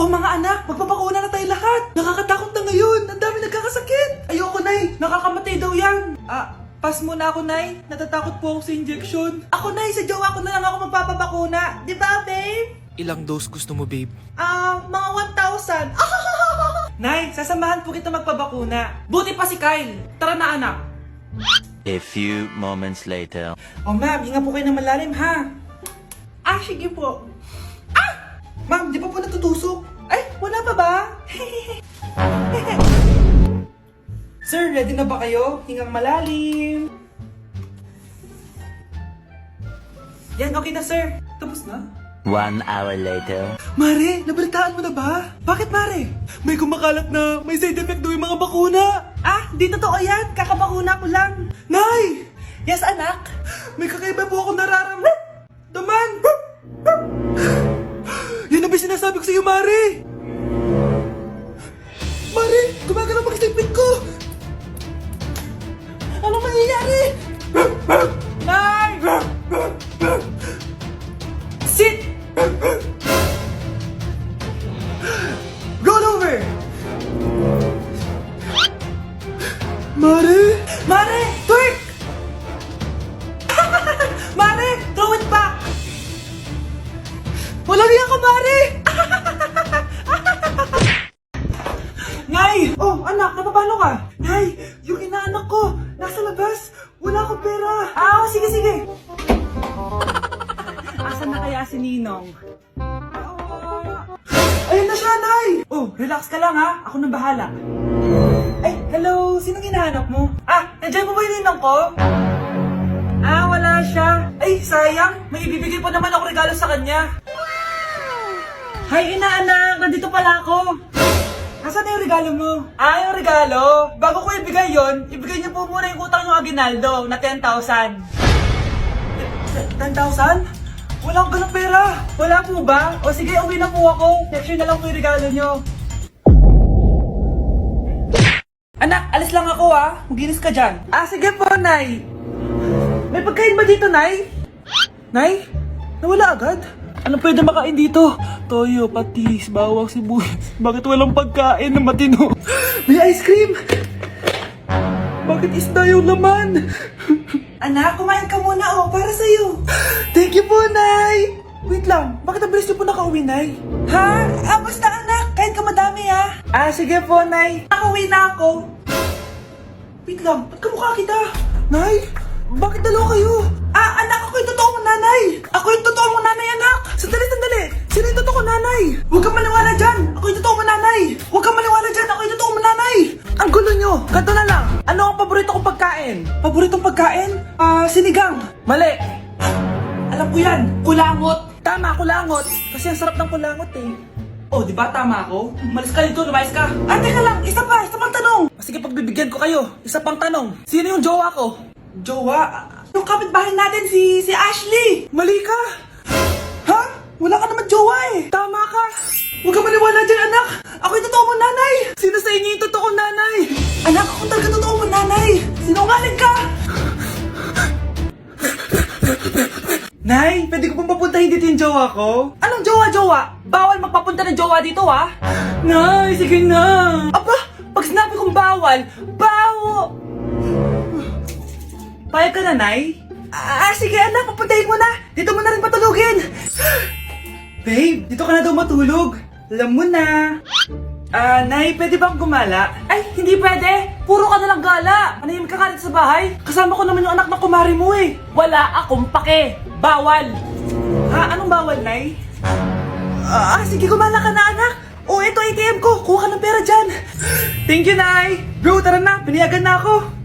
Oh mga anak, magpapakuna na tayo lahat. Nakakatakot na ngayon. Ang dami nagkakasakit. Ayoko, Nay. Nakakamatay daw yan. Pass muna ako, Nay. Natatakot po ako sa injection. Ako, Nay. Sa jowa ko na lang ako magpapabakuna. Di ba, babe? Ilang dose gusto mo, babe? Mga 1,000. Nay, sasamahan po kita magpabakuna. Buti pa si Kyle. Tara na, anak. A few moments later. Oh, ma'am, hinga po kayo ng malalim, ha? Sige po. Ma'am, di pa po natutusok? Ay, wala pa ba? Sir, ready na ba kayo? Hingang malalim. Yan, okay na, sir. Tapos na? 1 hour later. Mare, nabalitaan mo na ba? Bakit, Mare? May kumakalat na may side effect daw yung mga bakuna. Di totoo yan. Kakabakuna ko lang. Nay! Yes, anak? May kakaiba po ako nararamdaman. Yan ang ba sinasabi ko sa iyo, Mare? Mare, gumagalaw mag-stipit ko. Anong mangyayari? Nay! Sit! Roll over! Mare! Mare! Twerk! Mare! Throw it back! Walang iya ka, Mare! Nay! Oh, anak, napapalo ka? Nay, yung inaanak ko, nasa labas. Wala akong pera. Sige, sige. Asan na kaya si Ninong? Ayun na siya, Nay! Oh, relax ka lang, ha? Ako nang bahala. Ay, hello! Sinong hinahanap mo? Nandiyan mo ba yung ninang ko? Wala siya. Ay, sayang! May ibibigay pa naman ako regalo sa kanya. Hay, inaanak! Nandito pala ako. Nasaan na yung regalo mo? Yung regalo? Bago ko ibigay yon, ibigay niyo po muna yung utang yung Aguinaldo na 10,000. 10,000? Wala akong ganong pera. Wala po ba? O sige, uwi na po ako. Next year na lang po yung regalo niyo. Anak, alis lang ako, ha? Maginis ka dyan. Sige po, Nay. May pagkain ba dito, Nay? Nay? Nawala agad? Ano pwede makain dito? Toyo, patis, bawang, sibuyas. Bakit walang pagkain na matino? May ice cream! Bakit isda yung laman? Anak, kumain ka muna, para sa'yo. Thank you po, Nay! Wait lang, bakit ang bilis niyo po nakauwi, Nay? Basta anak, kain ka madami, ha? Sige po, Nay. Nakauwi na ako. Wait lang, ba't kamukha kita? Nay, bakit dalawa kayo? Anak, ako yung totoo mong nanay. Ako yung totoo mong nanay, anak. Sandali, sandali. Sino yung totoo kong nanay? Huwag kang maniwala dyan. Ako yung totoo mong nanay. Huwag kang maniwala dyan. Ako yung totoo mong nanay. Ang gulo nyo. Ganto na lang. Ano ang paborito kong pagkain? Paboritong pagkain? Sinigang. Mali. Alam ko yan. Kulangot. Tama, kulangot. Kasi ang sarap ng kulangot eh. Oh, di ba tama ako? Umalis ka dito, lumayas ka. Teka lang. Isa pang tanong. Sige, pagbibigyan ko kayo. Isa pang tanong. Sino yung jowa ko? Jowa? Yung kapitbahay natin, si Ashley. Mali ka. Ha? Wala ka naman jowa eh. Tama ka. Huwag ka maniwala dyan, anak. Ako yung totoo mong nanay. Sino sa inyo yung totoong nanay? Anak, ako talaga totoo mong nanay. Sinungaling ka. Nay, pwede ko pong papuntahin dito yung jowa ko? Anong jowa-jowa? Bawal magpapunta ng jowa dito, ha? Nay, sige na. Aba, pag sinabi kong bawal, Payag ka na, Nay? Sige anak, papuntahin mo na. Dito mo na rin patulugin. Babe, dito ka na daw matulog. Alam mo na. Nay, pwede bang gumala? Ay, hindi pwede. Puro ka nalang gala. Manahimik ka ka dito sa bahay. Kasama ko naman yung anak ng kumari mo eh. Wala akong pake. Bawal. Anong bawal, Nay? Sige, gumala ka na, anak. Ito ATM ko. Kuha ka ng pera dyan. Thank you, Nay. Bro, tara na. Piniyagan na ako.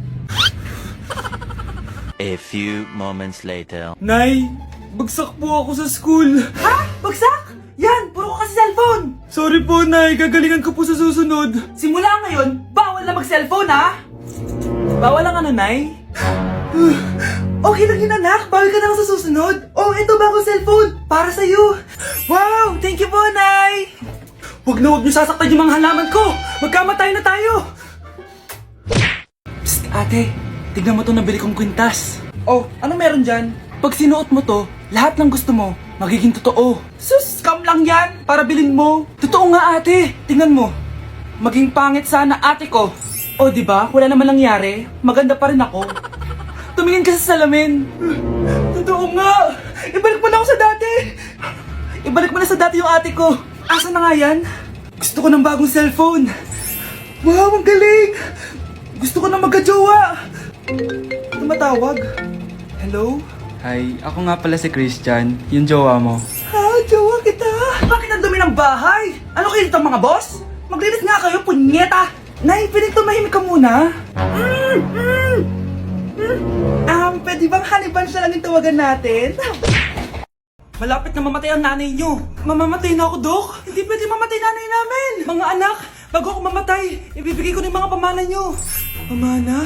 A few moments later. Nay, bagsak po ako sa school. Bagsak? Yan, puro ka kasi cellphone. Sorry po, Nay. Gagalingan ko po sa susunod. Simula ngayon, bawal na mag-cellphone, ha? Bawal lang ano, Nay? Okay lang yun, anak. Bawal ka na lang sa susunod. Ito bagong cellphone. Para sa'yo. Wow, thank you po, Nay. Huwag niyo sasaktan yung mga halaman ko. Magkamatay na tayo. Psst, ate. Tignan mo to nabili kong kwintas. Ano meron dyan? Pag sinuot mo to, lahat ng gusto mo, magiging totoo. Sus, scam lang yan, para bilhin mo. Totoo nga ate, tingnan mo. Maging pangit sana ate ko. O di ba? Wala naman nangyari. Maganda pa rin ako. Tumingin ka sa salamin. Totoo nga. Ibalik mo na ako sa dati. Ibalik mo na sa dati yung ate ko. Asa na nga yan? Gusto ko ng bagong cellphone. Wow, ang galing. Gusto ko na magka-jowa. Tumatawag. Hello? Hi, ako nga pala si Christian, yung jowa mo. Ha, jowa kita. Bakit ang dumi ng bahay? Ano kayo dito mga boss? Maglinis nga kayo, punyeta. Nay, pwede tumahimik ka muna? Pwede bang honey bunch na lang yung tawagan natin? Malapit na mamatay ang nanay nyo. Mamamatay na ako, Dok. Hindi pwede mamatay nanay namin. Mga anak, bago ako mamatay, ibibigay ko na yung mga pamana nyo. Pamana?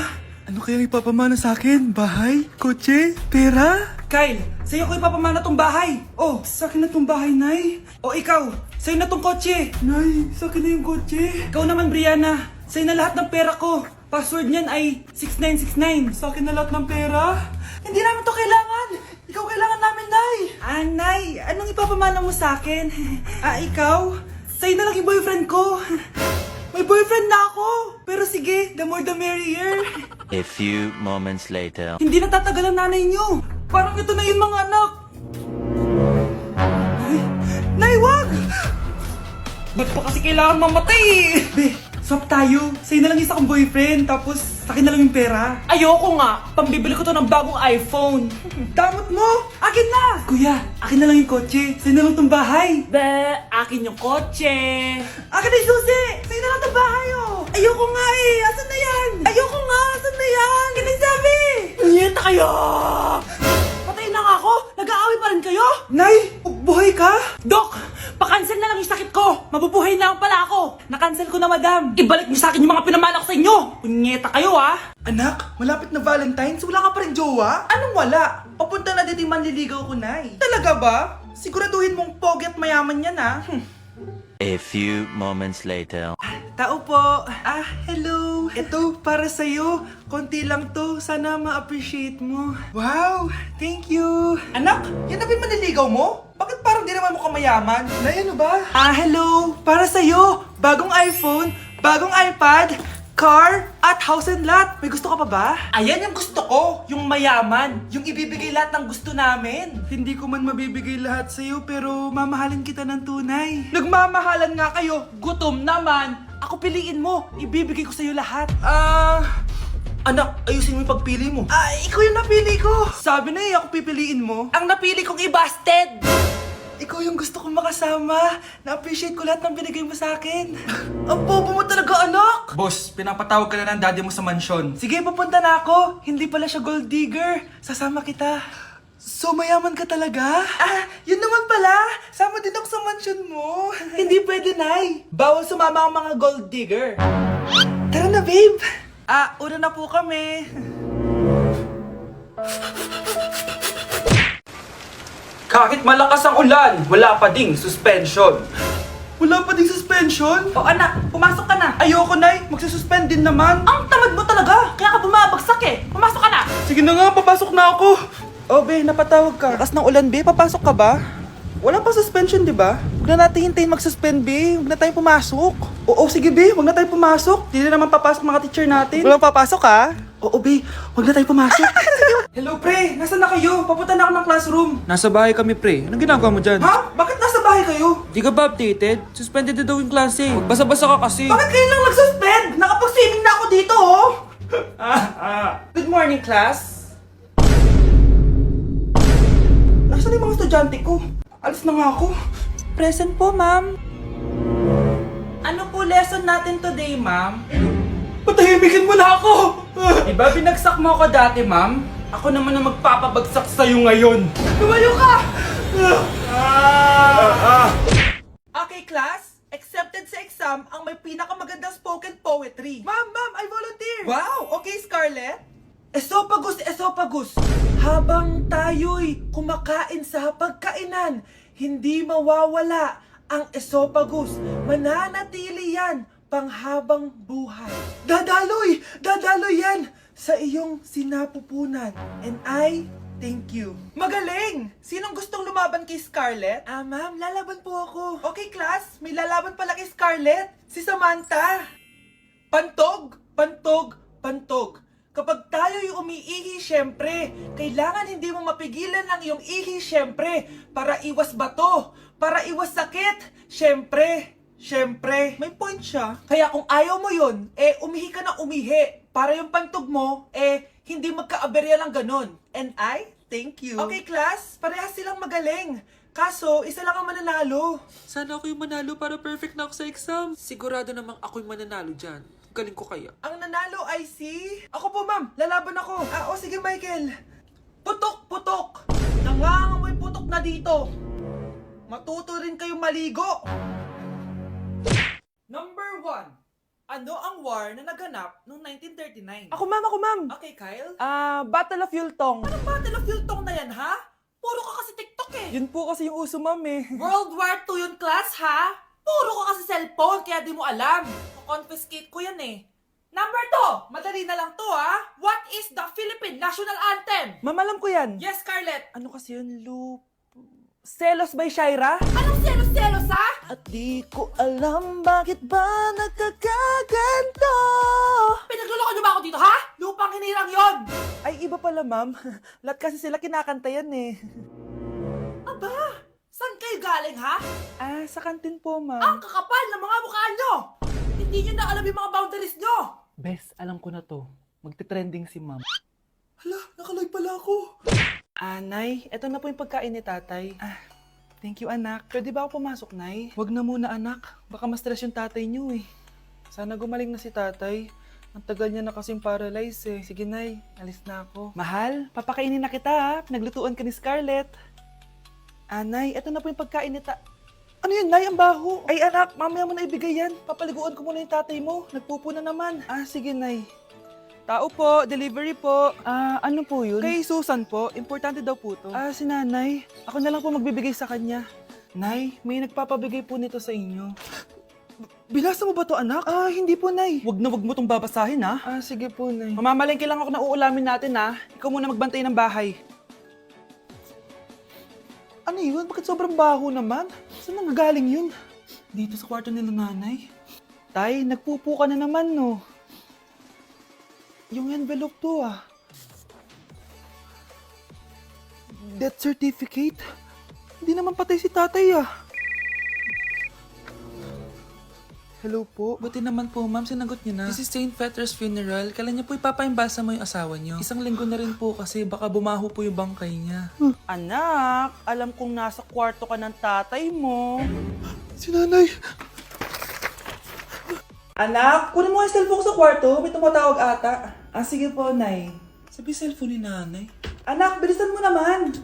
Ano kayang ipapamana sa akin? Bahay? Kotse? Pera? Kyle, sa'yo ko ipapamana tong bahay. Oh, sa akin na tong bahay, Nay. O ikaw, sa'yo na tong kotse. Nay, sa akin na yung kotse. Ikaw naman, Brianna, sa'yo na lahat ng pera ko. Password niyan ay 6969. Sa akin na lahat ng pera. Hindi namin to kailangan. Ikaw kailangan namin, Nay. Nay, anong ipapamana mo sa akin? Ikaw? Sa'yo na lang yung boyfriend ko. May boyfriend na ako. Pero sige, the more the merrier. A few moments later. Hindi natatagal ang nanay niyo. Parang ito na yung mga anak. Nay, wag! Ba't pa kasi kailangan mamatay Be, swap tayo. Sa'yo na lang isa kong boyfriend, tapos sa akin na lang yung pera. Ayoko nga. Pambibili ko to ng bagong iPhone. Damot mo! Akin na! Kuya, akin na lang yung kotse. Sa'yo na lang tong bahay. Be, akin yung kotse. Akin na yung susi! Sa'yo na lang tong bahay, oh! Ayoko nga eh! Asan na yan? Ayoko nga! Asan na yan? Ganun sabi! Niyeta kayo! Patay na nga ako! Nag-aaway pa rin kayo? Nay! Buhay ka? Dok! Pakancel na lang yung sakit ko! Mabubuhay na lang pala ako! Nakancel ko na, madam! Ibalik niyo sa akin yung mga pinamana ko sa inyo! Punyeta kayo, ah! Anak, malapit na Valentine's, wala ka pa rin jowa? Anong wala? Papunta na dito yung manliligaw ko, Nay. Talaga ba? Siguraduhin mong pogi at mayaman yan, ha? A few moments later. Tao po. Hello. Ito, para sa'yo. Konti lang to. Sana ma-appreciate mo. Wow, thank you. Anak, yan na ba yung manliligaw mo? Bakit parang di naman mo kamayaman? Nay, ano ba? Hello. Para sa'yo. Bagong iPhone, bagong iPad, car, at house and lot. May gusto ka pa ba? Ayan yung gusto ko. Yung mayaman. Yung ibibigay lahat ng gusto namin. Hindi ko man mabibigay lahat sa'yo, pero mamahalin kita ng tunay. Nagmamahalan nga kayo. Gutom naman. Ako piliin mo. Ibibigay ko sa'yo lahat. Anak, ayusin mo yung pagpili mo. Ikaw yung napili ko. Sabi na ako pipiliin mo. Ang napili kong i-busted. Ikaw yung gusto kong makasama. Na-appreciate ko lahat ng binigay mo sa akin. Ang bobo mo talaga, anak. Boss, pinapatawag ka na ng daddy mo sa mansyon. Sige, papunta na ako. Hindi pala siya gold digger. Sasama kita. So, mayaman ka talaga? Yun naman pala. Sama din ako sa mansion mo. Hindi pwede, Nay. Bawal sumama ang mga gold digger. Tara na, babe. Una na po kami. Kahit malakas ang ulan, wala pa ding suspension. Wala pa ding suspension? O anak, pumasok ka na. Ayoko, Nay. Magsususpend din naman. Ang tamad mo talaga! Kaya ka bumabagsak eh! Pumasok ka na! Sige na nga, papasok na ako. Oh, be, napatawag ka. Lakas ng ulan, be. Papasok ka ba? Wala pa suspension, di ba? Huwag na natin hintayin mag-suspend, be. Huwag na tayong pumasok. Oo, sige, be. Huwag na tayong pumasok. Hindi na naman papasok mga teacher natin. Walang papasok, ha? Oo, be. Huwag na tayong pumasok. Hello pre, nasaan na kayo? Papunta na ako ng classroom. Nasa bahay kami, pre. Anong ginagawa mo dyan? Ha? Bakit nasa bahay kayo? Di ka ba updated? Suspended na daw yung klase. Basa-basa ka kasi. Bakit kayo lang nag-suspend? Nakapag-swimming na ako dito, oh! Good morning, class. Nasaan yung mga estudyante ko? Alis na nga ako. Present po, ma'am. Ano po lesson natin today, ma'am? Patahimikin mo na ako! Diba binagsak mo ako dati, ma'am? Ako naman ang magpapabagsak sa'yo ngayon. Lumayo ka! Okay, class. Accepted sa exam ang may pinakamagandang spoken poetry. Ma'am, I volunteer! Wow! Okay, Scarlett. Esophagus, esophagus. Habang tayo'y kumakain sa pagkainan, hindi mawawala ang esophagus. Mananatili yan panghabang buhay. Dadaloy! Dadaloy yan sa iyong sinapupunan. And I Thank you. Magaling! Sinong gustong lumaban kay Scarlett? Ma'am, lalaban po ako. Okay, class. May lalaban pala kay Scarlett. Si Samantha. Pantog, pantog, pantog. Kapag tayo'y umiihi, syempre, kailangan hindi mo mapigilan ang iyong ihi, syempre, para iwas bato, para iwas sakit, syempre. May point siya. Kaya kung ayaw mo yun, umihi ka na umihi. Para yung pantog mo, hindi magka-aberya lang ganun. And I thank you. Okay, class. Parehas silang magaling. Kaso, isa lang ang mananalo. Sana ako yung manalo para perfect na ako sa exam. Sigurado namang ako yung mananalo dyan. Galing ko kaya. Ang nanalo ay si... Ako po, ma'am. Lalaban ako. Sige, Michael. Putok, putok. Nangangamoy putok na dito. Matuto rin kayong maligo. Number 1. Ano ang war na naganap noong 1939? Ako ma'am. Okay, Kyle. Battle of Yultong. Anong Battle of Yultong na yan, ha? Puro ka kasi TikTok eh. Yun po kasi yung uso ma'am eh. World War II yun, class, ha? Puro ka kasi cellphone, kaya di mo alam. Confiscate ko yan eh. Number 2. Madali na lang to, ha? What is the Philippine National Anthem? Ma'am, alam ko yan. Yes, Scarlett. Ano kasi yun, Selos by Shaira? Anong selos-selos, ha? At di ko alam bakit ba nagkakaganto. Pinagluloko niyo ba ako dito, ha? Lupang hinirang yon. Ay, iba pala ma'am. Lahat kasi sila kinakanta yan eh. Aba, saan kayo galing, ha? Sa kantin po Ang ma'am. kakapal ng mga mukha nyo. Hindi nyo na alam yung mga boundaries nyo. Bes, alam ko na to. Magte-trending si ma'am. Hala, nakalive pala ako. Nay, eto na po yung pagkain ni tatay. Thank you anak. Pwede ba ako pumasok, Nay? Wag na muna anak. Baka ma-stress yung tatay niyo eh. Sana gumaling na si tatay. Ang tagal niya na kasing paralyzed eh. Sige, Nay. Alis na ako. Mahal, papakainin na kita ha. Pinaglutuan ka ni Scarlett. Nay, eto na po yung pagkain ni Ano yun, Nay? Ang baho. Ay, anak, mamaya mo na ibigay yan. Papaliguan ko muna yung tatay mo. Nagpupo na naman. Sige, Nay. Tao po, delivery po. Ano po yun? Kay Susan po, importante daw po to. Si nanay. Ako na lang po magbibigay sa kanya. Nay, may nagpapabigay po nito sa inyo. Binasa mo ba to anak? Hindi po, Nay. Wag mo tong babasahin ha. Sige po, Nay. Mamamalengke lang ako na uulamin natin ha. Ikaw muna magbantay ng bahay. Ano yun? Bakit sobrang baho naman? Saan nanggagaling yun? Dito sa kwarto nila nanay. Tay, nagpupo ka na naman no. Yung envelope to Death certificate? Hindi naman patay si tatay Hello po. Buti naman po, ma'am, sinagot niyo na. This is St. Peter's Funeral. Kailan niyo po ipapaimbasa mo yung asawa niyo? Isang linggo na rin po kasi baka bumaho po yung bangkay niya. Anak, alam kong nasa kwarto ka ng tatay mo. Si nanay. Anak, kunin mo yung cellphone ko sa kwarto. May tumatawag ata. Sige po, Nay. Sabi cellphone ni nanay. Anak, bilisan mo naman.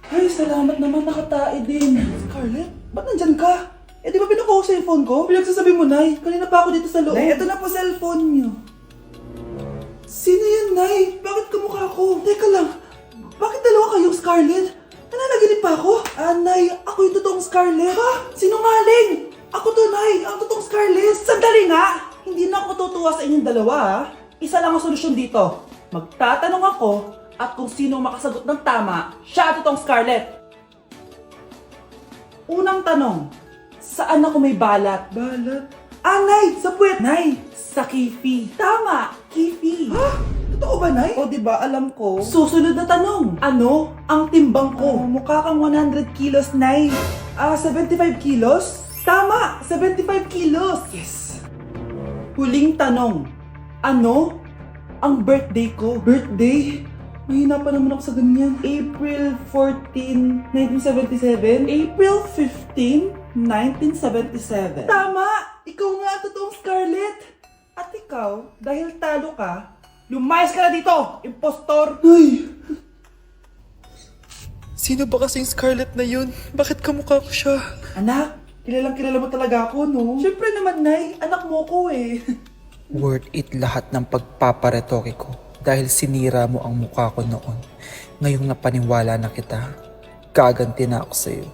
Ay, salamat naman, nakatae din. Scarlett, ba't nandyan ka? Di ba pinukuha ko sa cellphone ko? Pinagsasabi mo, Nay. Kanina pa ako dito sa loob. Nay, ito na po cellphone niyo. Sino yan, Nay? Bakit kamukha ko? Teka lang, bakit dalawa kayong Scarlett? Nananaginip pa ako? Nay, ako yung totoong Scarlett. Ha? Sinungaling! Ako to, Nay. Ang totoong Scarlett. Sandali nga! Hindi na ako tutuwa sa inyong dalawa, Isa lang ang solusyon dito. Magtatanong ako at kung sino makasagot ng tama, siya ang totoong Scarlett. Unang tanong, saan ako may balat? Balat? Nay, sa puwet. Nay, sa kifi. Tama, kifi. Ha? Totoo ba, Nay? Diba, alam ko. Susunod na tanong. Ano ang timbang ko? Mukha kang 100 kilos, Nay. 75 kilos? Tama, 75 kilos. Yes. Huling tanong. Ano ang birthday ko? Birthday? Mahina pa naman ako sa ganyan. April 14, 1977? April 15, 1977. Tama! Ikaw nga ang totoong Scarlett! At ikaw, dahil talo ka, lumayas ka na dito, impostor! Nay! Sino ba kasing Scarlett na yun? Bakit kamukha ko siya? Anak, kilala mo talaga ako, no? Siyempre naman, Nay. Anak mo ko eh. Worth it lahat ng pagpaparetoke ko dahil sinira mo ang mukha ko noon. Ngayong napaniwala na kita, gaganti na ako sa'yo.